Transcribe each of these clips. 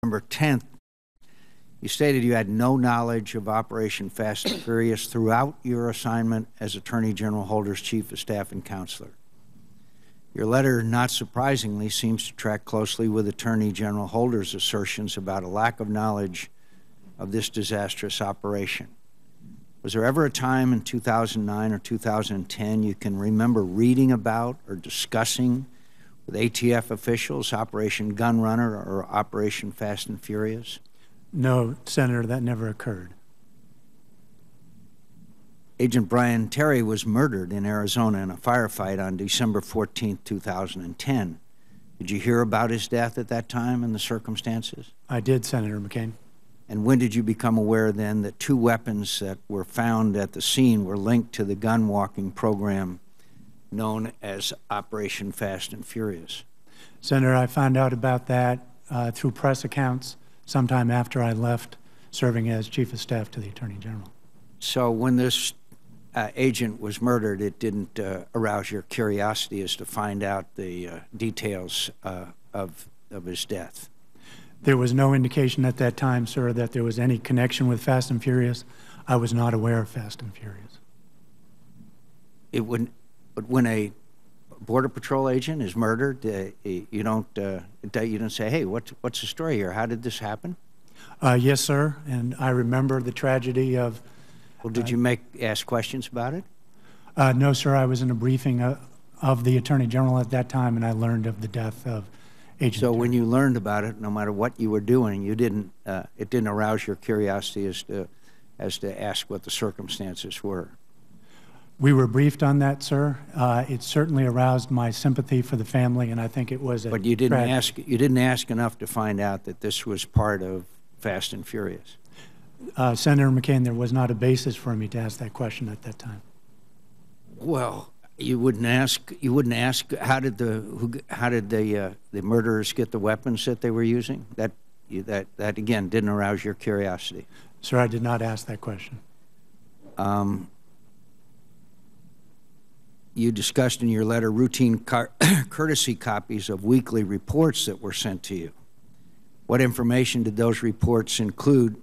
November 10th, you stated you had no knowledge of Operation Fast and Furious throughout your assignment as Attorney General Holder's Chief of Staff and Counselor. Your letter, not surprisingly, seems to track closely with Attorney General Holder's assertions about a lack of knowledge of this disastrous operation. Was there ever a time in 2009 or 2010 you can remember reading about or discussing with ATF officials Operation Gun Runner or Operation Fast and Furious? No, Senator, that never occurred. Agent Brian Terry was murdered in Arizona in a firefight on December 14, 2010. Did you hear about his death at that time and the circumstances? I did, Senator McCain. And when did you become aware then that 2 weapons that were found at the scene were linked to the gun walking program known as Operation Fast and Furious? Senator, I found out about that through press accounts sometime after I left serving as Chief of Staff to the Attorney General. So when this agent was murdered, it didn't arouse your curiosity as to find out the details of his death? There was no indication at that time, sir, that there was any connection with Fast and Furious. I was not aware of Fast and Furious. It wouldn't, but when a Border Patrol agent is murdered, you don't say, "Hey, what's the story here? How did this happen?" Yes, sir, and I remember the tragedy of. Well, did you ask questions about it? No, sir. I was in a briefing of the Attorney General at that time, and I learned of the death of Agent. So when you learned about it, no matter what you were doing, you didn't. It didn't arouse your curiosity as to ask what the circumstances were. We were briefed on that, sir. It certainly aroused my sympathy for the family, and I think it was a. But you didn't ask. You didn't ask enough to find out that this was part of Fast and Furious. Senator McCain, there was not a basis for me to ask that question at that time. Well, you wouldn't ask. You wouldn't ask. How did the murderers get the weapons that they were using? That again didn't arouse your curiosity. Sir, I did not ask that question. You discussed in your letter routine courtesy copies of weekly reports that were sent to you. What information did those reports include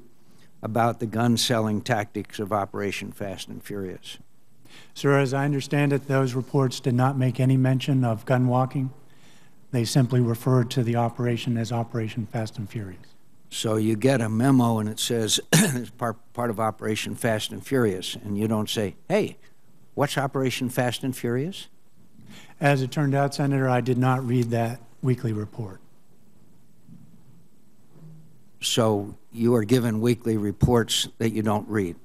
about the gun-selling tactics of Operation Fast and Furious? Sir, as I understand it, those reports did not make any mention of gun walking. They simply referred to the operation as Operation Fast and Furious. So you get a memo and it says it's part of Operation Fast and Furious, and you don't say, "Hey, what's Operation Fast and Furious?" As it turned out, Senator, I did not read that weekly report. So you are given weekly reports that you don't read?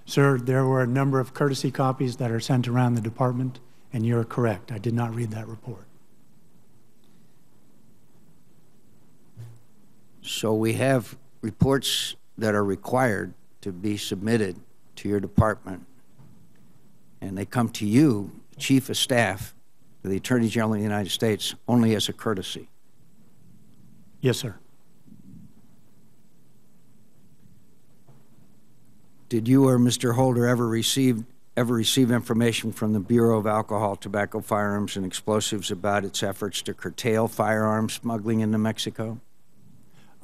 Sir, there were a number of courtesy copies that are sent around the department, and you're correct. I did not read that report. So we have reports that are required to be submitted to your department, and they come to you, Chief of Staff, the Attorney General of the United States, only as a courtesy. Yes, sir. Did you or Mr. Holder ever receive information from the Bureau of Alcohol, Tobacco, Firearms, and Explosives about its efforts to curtail firearms smuggling into Mexico?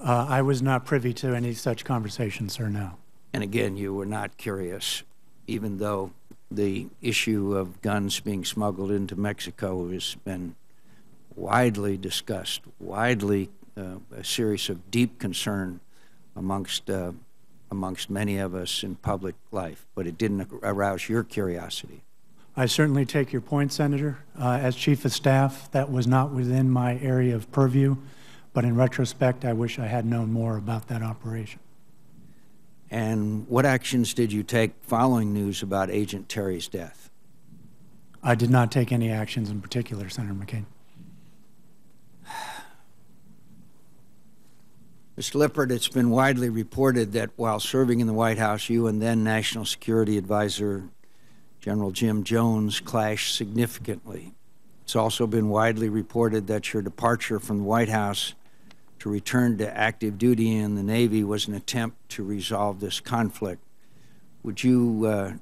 I was not privy to any such conversation, sir, no. And again, you were not curious, even though the issue of guns being smuggled into Mexico has been widely discussed, widely a series of deep concern amongst many of us in public life, but it didn't arouse your curiosity. I certainly take your point, Senator. As Chief of Staff, that was not within my area of purview, but in retrospect, I wish I had known more about that operation. And what actions did you take following news about Agent Terry's death? I did not take any actions in particular, Senator McCain. Mr. Lippert, it's been widely reported that while serving in the White House, you and then National Security Advisor General Jim Jones clashed significantly. It's also been widely reported that your departure from the White House to return to active duty in the Navy was an attempt to resolve this conflict. Would you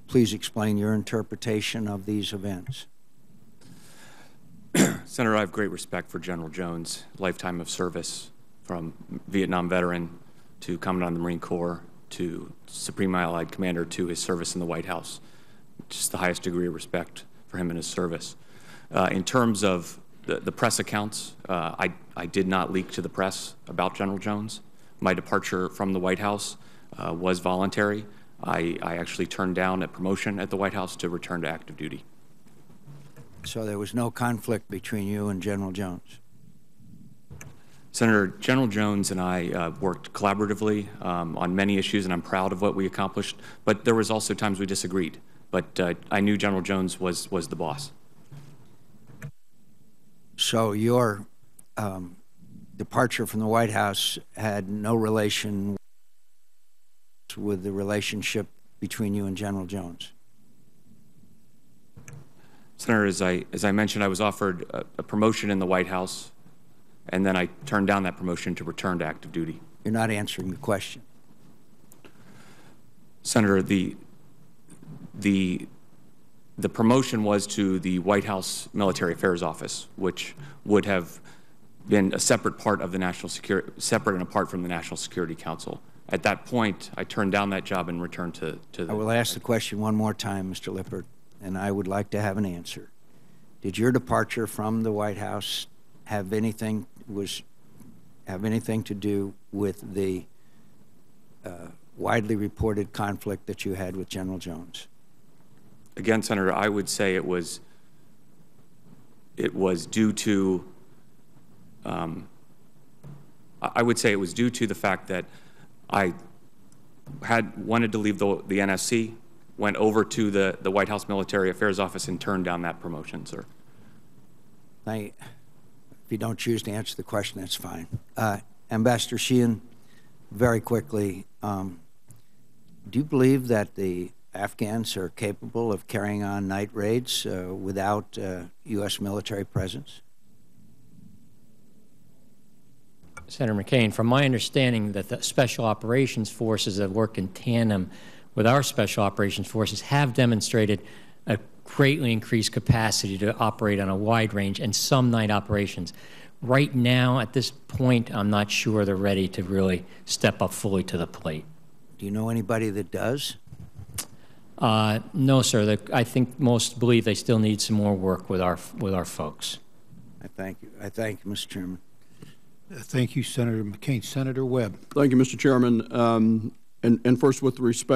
please explain your interpretation of these events? Senator, I have great respect for General Jones' lifetime of service from Vietnam veteran to Commandant of the Marine Corps to Supreme Allied Commander to his service in the White House. Just the highest degree of respect for him and his service. In terms of the press accounts, I did not leak to the press about General Jones. My departure from the White House was voluntary. I actually turned down a promotion at the White House to return to active duty. So there was no conflict between you and General Jones? Senator, General Jones and I worked collaboratively on many issues, and I'm proud of what we accomplished. But there was also times we disagreed. But I knew General Jones was the boss. So your departure from the White House had no relation with the relationship between you and General Jones? Senator, as I mentioned, I was offered a promotion in the White House, and then I turned down that promotion to return to active duty. You're not answering the question. Senator, the promotion was to the White House Military Affairs Office, which would have been a separate part of the national security, separate and apart from the National Security Council. At that point, I turned down that job and returned to the... I will ask the question one more time, Mr. Lippert, and I would like to have an answer. Did your departure from the White House have anything to do with the widely reported conflict that you had with General Jones? Again, Senator, I would say it was due to the fact that I wanted to leave the NSC, went over to the White House Military Affairs Office, and turned down that promotion, sir. If you don't choose to answer the question, that's fine. Ambassador Sheehan, very quickly, do you believe that the Afghans are capable of carrying on night raids without U.S. military presence? Senator McCain, from my understanding that the Special Operations Forces that work in tandem with our Special Operations Forces have demonstrated a greatly increased capacity to operate on a wide range and some night operations. Right now, at this point, I'm not sure they're ready to really step up fully to the plate. Do you know anybody that does? No, sir. I think most believe they still need some more work with our folks. I thank you. I thank you, Mr. Chairman. Thank you, Senator McCain. Senator Webb. Thank you, Mr. Chairman. And first, with respect